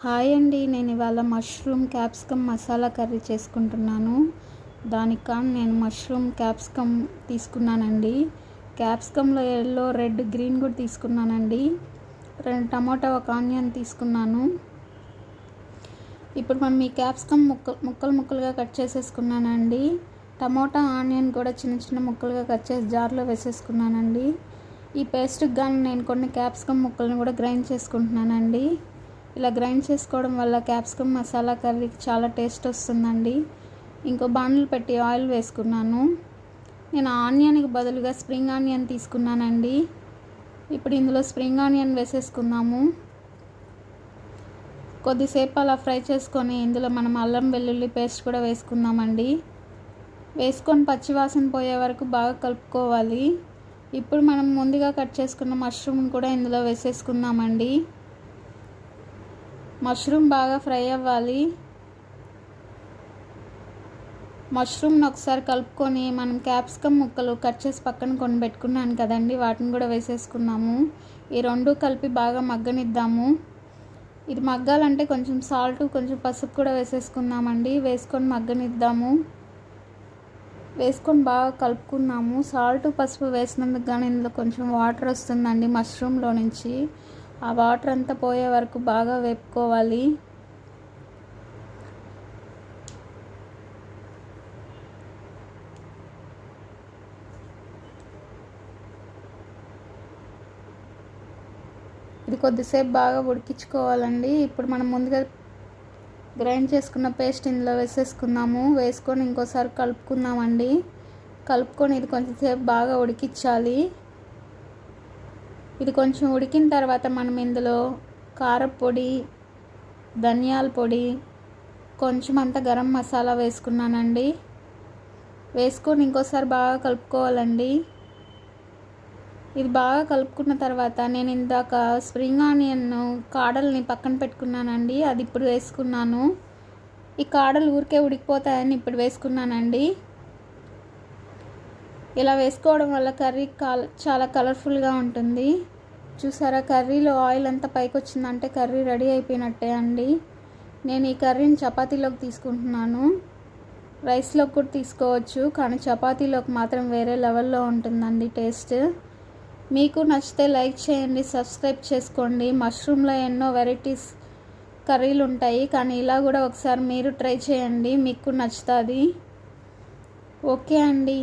Hi అండి, నేను ఇవాళ మష్రూమ్ క్యాప్సికమ్ మసాలా కర్రీ చేసుకుంటున్నాను. దానికి కానీ నేను మష్రూమ్ క్యాప్సికమ్ తీసుకున్నానండి. క్యాప్సికంలో ఎల్లో, రెడ్, గ్రీన్ కూడా తీసుకున్నానండి. 2 టమాటా, 1 ఆనియన్ తీసుకున్నాను. ఇప్పుడు మనం ఈ క్యాప్సికమ్ ముక్కలుగా కట్ చేసేసుకున్నానండి. టమాటా, ఆనియన్ కూడా చిన్న చిన్న ముక్కలుగా కట్ చేసి జార్లో వేసేసుకున్నానండి. ఈ పేస్ట్కి కానీ నేను కొన్ని క్యాప్సికమ్ ముక్కలను కూడా గ్రైండ్ చేసుకుంటున్నానండి. ఇలా గ్రైండ్ చేసుకోవడం వల్ల క్యాప్సికమ్ మసాలా కర్రీకి చాలా టేస్ట్ వస్తుందండి. ఇంకో బాండిల్ పెట్టి ఆయిల్ వేసుకున్నాను. నేను ఆనియన్కి బదులుగా స్ప్రింగ్ ఆనియన్ తీసుకున్నానండి. ఇప్పుడు ఇందులో స్ప్రింగ్ ఆనియన్ వేసేసుకుందాము. కొద్దిసేపు అలా ఫ్రై చేసుకొని ఇందులో మనం అల్లం వెల్లుల్లి పేస్ట్ కూడా వేసుకుందామండి. వేసుకొని పచ్చివాసన పోయే వరకు బాగా కలుపుకోవాలి. ఇప్పుడు మనం ముందుగా కట్ చేసుకున్న మష్రూమ్ కూడా ఇందులో వేసేసుకుందామండి. మష్రూమ్ బాగా ఫ్రై అవ్వాలి. మష్రూమ్ని ఒకసారి కలుపుకొని మనం క్యాప్సికమ్ ముక్కలు కట్ చేసి పక్కన కొన్ని పెట్టుకున్నాను కదండి, వాటిని కూడా వేసేసుకున్నాము. ఈ 2 కలిపి బాగా మగ్గనిద్దాము. ఇది మగ్గాలంటే కొంచెం సాల్ట్, కొంచెం పసుపు కూడా వేసేసుకుందామండి. వేసుకొని మగ్గనిద్దాము. వేసుకొని బాగా కలుపుకున్నాము. సాల్ట్, పసుపు వేసినందుకు కానీ ఇందులో కొంచెం వాటర్ వస్తుందండి మష్రూమ్లో నుంచి. ఆ వాటర్ అంతా పోయే వరకు బాగా వేపుకోవాలి. ఇది కొద్దిసేపు బాగా ఉడికించుకోవాలండి. ఇప్పుడు మనం ముందుగా గ్రైండ్ చేసుకున్న పేస్ట్ ఇందులో వేసేసుకుందాము. వేసుకొని ఇంకోసారి కలుపుకుందామండి. కలుపుకొని ఇది కొంచెంసేపు బాగా ఉడికించాలి. ఇది కొంచెం ఉడికిన తర్వాత మనం ఇందులో కారపొడి, ధనియాల పొడి, కొంచెం అంత గరం మసాలా వేసుకున్నానండి. వేసుకొని ఇంకోసారి బాగా కలుపుకోవాలండి. ఇది బాగా కలుపుకున్న తర్వాత నేను ఇందాక స్ప్రింగ్ ఆనియన్ కాడల్ని పక్కన పెట్టుకున్నానండి. అది ఇప్పుడు వేసుకున్నాను. ఈ కాడలు ఊరికే ఉడికిపోతాయని ఇప్పుడు వేసుకున్నానండి. ఇలా వేసుకోవడం వల్ల కర్రీ చాలా కలర్ఫుల్గా ఉంటుంది. చూసారా, కర్రీలో ఆయిల్ అంతా పైకి వచ్చిందంటే కర్రీ రెడీ అయిపోయినట్టే అండి. నేను ఈ కర్రీని చపాతీలోకి తీసుకుంటున్నాను. రైస్లోకి కూడా తీసుకోవచ్చు, కానీ చపాతీలోకి మాత్రం వేరే లెవెల్లో ఉంటుందండి టేస్ట్. మీకు నచ్చితే లైక్ చేయండి, సబ్స్క్రైబ్ చేసుకోండి. మష్రూమ్లో ఎన్నో వెరైటీస్ కర్రీలు ఉంటాయి, కానీ ఇలా కూడా ఒకసారి మీరు ట్రై చేయండి, మీకు నచ్చుతుంది. ఓకే అండి.